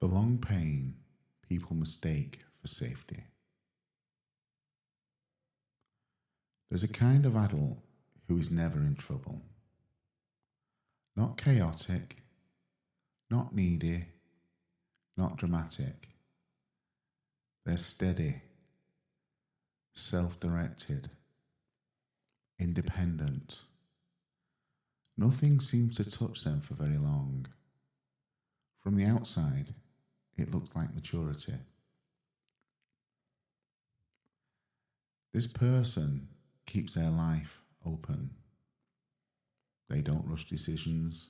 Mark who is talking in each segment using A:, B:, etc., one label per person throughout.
A: The long pain people mistake for safety. There's a kind of adult who is never in trouble. Not chaotic, not needy, not dramatic. They're steady, self-directed, independent. Nothing seems to touch them for very long. From the outside, it looks like maturity. This person keeps their life open. They don't rush decisions.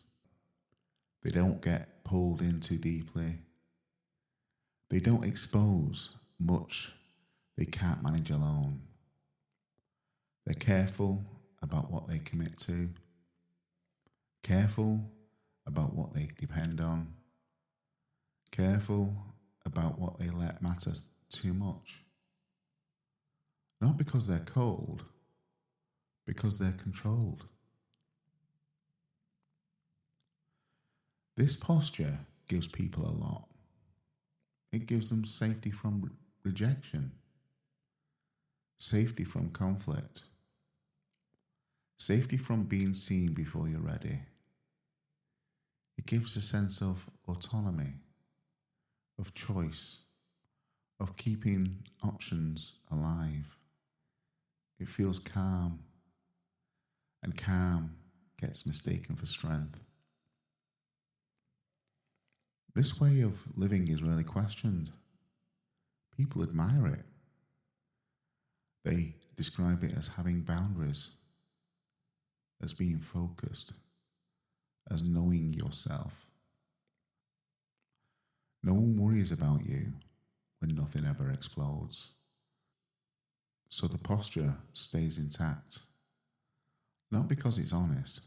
A: They don't get pulled in too deeply. They don't expose much they can't manage alone. They're careful about what they commit to, careful about what they depend on, careful about what they let matter too much. Not because they're cold, because they're controlled. This posture gives people a lot. It gives them safety from rejection, safety from conflict, safety from being seen before you're ready. It gives a sense of autonomy, of choice, of keeping options alive. It feels calm, and calm gets mistaken for strength. This way of living is really questioned. People admire it. They describe it as having boundaries, as being focused, as knowing yourself. No one worries about you when nothing ever explodes. So the posture stays intact, not because it's honest,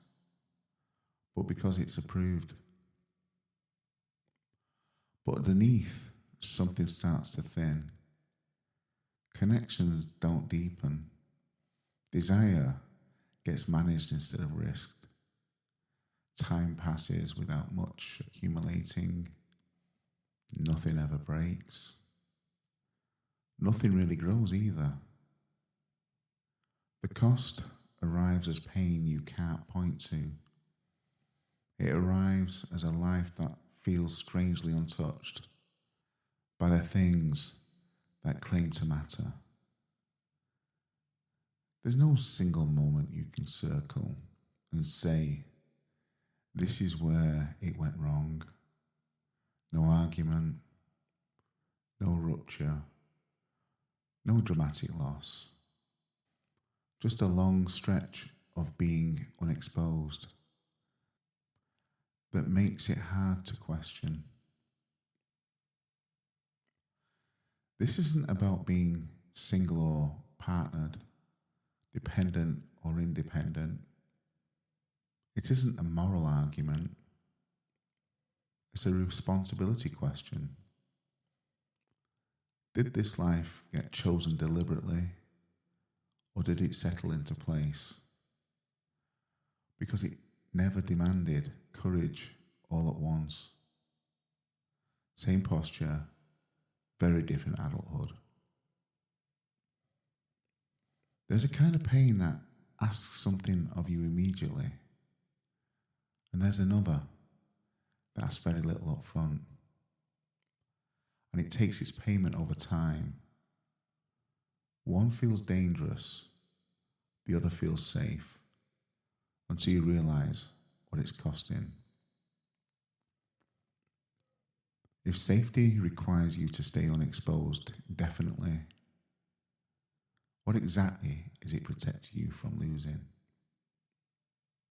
A: but because it's approved. But underneath, something starts to thin. Connections don't deepen. Desire gets managed instead of risked. Time passes without much accumulating. Nothing ever breaks. Nothing really grows either. The cost arrives as pain you can't point to. It arrives as a life that feels strangely untouched by the things that claim to matter. There's no single moment you can circle and say, this is where it went wrong. No argument, no rupture, no dramatic loss. Just a long stretch of being unexposed that makes it hard to question. This isn't about being single or partnered, dependent or independent. It isn't a moral argument. It's a responsibility question. Did this life get chosen deliberately, or did it settle into place? Because it never demanded courage all at once. Same posture, very different adulthood. There's a kind of pain that asks something of you immediately, and there's another that asks very little up front, and it takes its payment over time. One feels dangerous, the other feels safe, until you realize what it's costing. If safety requires you to stay unexposed indefinitely, what exactly is it protecting you from losing?